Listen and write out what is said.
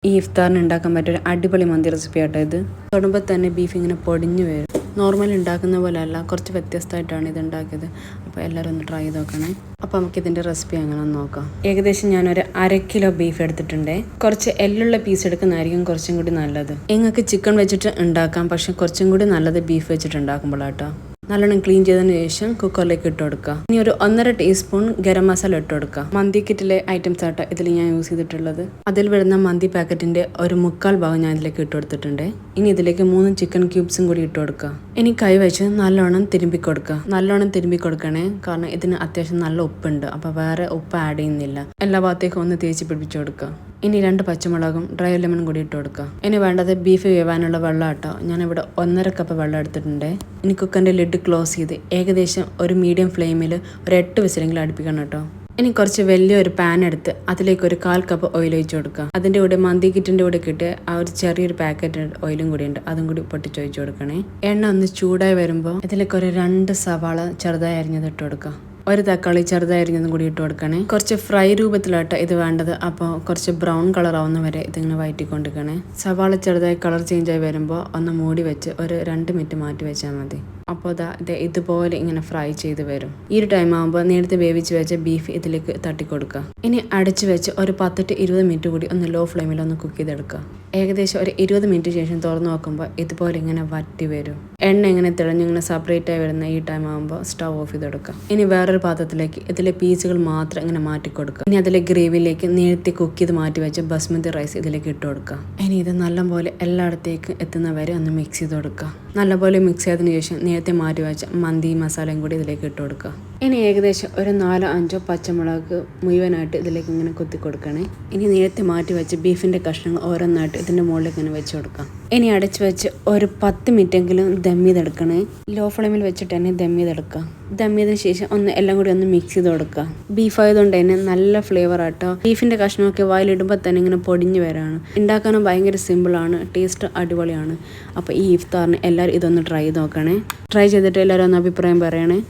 ഈ ഇഫ്താറിന് ഉണ്ടാക്കാൻ പറ്റിയ ഒരു അടിപൊളി മന്തി റെസിപ്പി ആട്ടോ ഇത്. തൊടുമ്പോൾ തന്നെ ബീഫ് ഇങ്ങനെ പൊടിഞ്ഞു വരും. നോർമൽ ഉണ്ടാക്കുന്ന പോലെ അല്ല, കുറച്ച് വ്യത്യസ്തമായിട്ടാണ് ഇത് ഉണ്ടാക്കിയത്. അപ്പോൾ എല്ലാവരും ഒന്ന് ട്രൈ ചെയ്ത് നോക്കണേ. അപ്പോൾ നമുക്ക് ഇതിൻ്റെ റെസിപ്പി അങ്ങനെ ഒന്ന് നോക്കാം. ഏകദേശം ഞാനൊരു 1/2 കിലോ ബീഫ് എടുത്തിട്ടുണ്ട്. കുറച്ച് എല്ലുള്ള പീസ് എടുക്കുന്നതായിരിക്കും കുറച്ചും കൂടി നല്ലത്. നിങ്ങൾക്ക് ചിക്കൻ വെച്ചിട്ട് ഉണ്ടാക്കാം, പക്ഷെ കുറച്ചും കൂടി നല്ലത് ബീഫ് വെച്ചിട്ട് ഉണ്ടാക്കുമ്പോഴാട്ടോ. നല്ലോണം ക്ലീൻ ചെയ്തതിന് ശേഷം കുക്കറിലേക്ക് ഇട്ട് കൊടുക്കുക. ഇനി ഒരു 1.5 ടീസ്പൂൺ ഗരം മസാല ഇട്ട് കൊടുക്കുക. മന്തി കിറ്റിലെ ഐറ്റംസ് ആട്ടോ ഇതിൽ ഞാൻ യൂസ് ചെയ്തിട്ടുള്ളത്. അതിൽ വരുന്ന മന്തി പാക്കറ്റിന്റെ ഒരു 1/4 ഭാഗം ഞാൻ ഇതിലേക്ക് ഇട്ട് കൊടുത്തിട്ടുണ്ട്. ഇനി ഇതിലേക്ക് 3 ചിക്കൻ ക്യൂബ്സും കൂടി ഇട്ട് കൊടുക്കുക. ഇനി കൈ വെച്ച് നല്ലോണം തിരുമ്പി കൊടുക്കുക. നല്ലോണം തിരുമ്പി കൊടുക്കണേ, കാരണം ഇതിന് അത്യാവശ്യം നല്ല ഉപ്പുണ്ട്. അപ്പോൾ വേറെ ഉപ്പ് ആഡ് ചെയ്യുന്നില്ല. എല്ലാ ഭാഗത്തേക്കും ഒന്ന് തേച്ച് പിടിപ്പിച്ചു കൊടുക്കുക. ഇനി 2 പച്ചമുളകും ഡ്രൈ ലെമൺ കൂടി ഇട്ട് കൊടുക്കുക. ഇനി വേണ്ടത് ബീഫ് വേവാനുള്ള വെള്ളം ആട്ടോ. ഞാനിവിടെ 1.5 കപ്പ് വെള്ളം എടുത്തിട്ടുണ്ട്. ഇനി കുക്കറിൻ്റെ ലിഡ് ക്ലോസ് ചെയ്ത് ഏകദേശം ഒരു മീഡിയം ഫ്ലെയിമിൽ ഒരു 8 വിസിലെങ്കിലും അടുപ്പിക്കണം കേട്ടോ. ഇനി കുറച്ച് വലിയൊരു പാൻ എടുത്ത് അതിലേക്ക് ഒരു 1/4 കപ്പ് ഓയിൽ ഒഴിച്ച് കൊടുക്കുക. അതിൻ്റെ കൂടെ മന്തി കിറ്റിൻ്റെ കൂടെ കിട്ടിയ ആ ഒരു ചെറിയൊരു പാക്കറ്റ് ഓയിലും കൂടി ഉണ്ട്, അതും കൂടി പൊട്ടിച്ചൊഴിച്ച് കൊടുക്കണേ. എണ്ണ ഒന്ന് ചൂടായി വരുമ്പോൾ ഇതിലേക്ക് ഒരു 2 സവാള ചെറുതായി അരിഞ്ഞത് ഇട്ട് കൊടുക്കുക. ഒരു തക്കാളി ചെറുതായി അരിഞ്ഞതും കൂടി ഇട്ട് കൊടുക്കണേ. കുറച്ച് ഫ്രൈ രൂപത്തിലാട്ടോ ഇത് വേണ്ടത്. അപ്പോൾ കുറച്ച് ബ്രൗൺ കളർ ആവുന്ന വരെ ഇതിങ്ങനെ വഴറ്റിക്കൊണ്ടിരിക്കണേ. സവാള ചെറുതായി കളർ ചേഞ്ച് ആയി വരുമ്പോൾ ഒന്ന് മൂടി വെച്ച് ഒരു 2 മിനിറ്റ് മാറ്റി വെച്ചാൽ മതി. അപ്പോൾ ഇതുപോലെ ഇങ്ങനെ ഫ്രൈ ചെയ്ത് വരും. ഈ ഒരു ടൈം ആകുമ്പോൾ നേരത്തെ വേവിച്ച് വെച്ച ബീഫ് ഇതിലേക്ക് തട്ടിക്കൊടുക്കുക. ഇനി അടച്ച് വെച്ച് ഒരു 10 to 20 മിനിറ്റ് കൂടി ഒന്ന് ലോ ഫ്ലെയിമിൽ ഒന്ന് കുക്ക് ചെയ്തെടുക്കുക. ഏകദേശം ഒരു 20 മിനിറ്റ് ശേഷം തുറന്ന് നോക്കുമ്പോൾ ഇതുപോലെ ഇങ്ങനെ വറ്റി വരും. എണ്ണ ഇങ്ങനെ തിളഞ്ഞിങ്ങനെ സെപ്പറേറ്റ് ആയി വരുന്ന ഈ ടൈം ആകുമ്പോൾ സ്റ്റവ് ഓഫ് ചെയ്തെടുക്കുക. ഇനി വേറൊരു പാത്രത്തിലേക്ക് ഇതിലെ പീസുകൾ മാത്രം ഇങ്ങനെ മാറ്റി കൊടുക്കുക. ഇനി അതിലെ ഗ്രേവിയിലേക്ക് നേരത്തെ കുക്ക് ചെയ്ത് മാറ്റി വെച്ച് ബസ്മതി റൈസ് ഇതിലേക്ക് ഇട്ട് കൊടുക്കുക. ഇനി ഇത് നല്ലപോലെ എല്ലായിടത്തേക്കും എത്തുന്നവരെ ഒന്ന് മിക്സ് ചെയ്ത് കൊടുക്കുക. നല്ലപോലെ മിക്സ് ചെയ്തതിന് ശേഷം നേരത്തെ മാറ്റി വെച്ച മന്തി മസാലയും കൂടി ഇതിലേക്ക് ഇട്ട് കൊടുക്കുക. ഇനി ഏകദേശം ഒരു 4-5 പച്ചമുളക് മുഴുവനായിട്ട് ഇതിലേക്ക് ഇങ്ങനെ കുത്തി കൊടുക്കണേ. ഇനി നേരത്തെ മാറ്റി വെച്ച് ബീഫിൻ്റെ കഷ്ണങ്ങൾ ഓരോന്നായിട്ട് ഇതിൻ്റെ മുകളിലേക്ക് ഇങ്ങനെ വെച്ച് കൊടുക്കാം. ഇനി അടച്ച് വെച്ച് ഒരു 10 മിനിറ്റെങ്കിലും ദം ചെയ്തെടുക്കണേ. ലോ ഫ്ലെയിമിൽ വെച്ചിട്ട് തന്നെ ദം ചെയ്തെടുക്കുക. ദം ചെയ്തതിന് ശേഷം എല്ലാം കൂടി ഒന്ന് മിക്സ് ചെയ്ത് കൊടുക്കുക. ബീഫ് ആയതുകൊണ്ട് തന്നെ നല്ല ഫ്ലേവർ ആട്ടോ. ബീഫിൻ്റെ കഷ്ണമൊക്കെ വായിലിടുമ്പോൾ തന്നെ ഇങ്ങനെ പൊടിഞ്ഞ് വരാണ്. ഉണ്ടാക്കാനും ഭയങ്കര സിമ്പിളാണ്, ടേസ്റ്റ് അടിപൊളിയാണ്. അപ്പോൾ ഈ ഇഫ്താറിന് എല്ലാവരും ഇതൊന്ന് ട്രൈ ചെയ്ത് നോക്കണേ. ട്രൈ ചെയ്തിട്ട് എല്ലാവരും ഒന്ന് അഭിപ്രായം പറയണേ.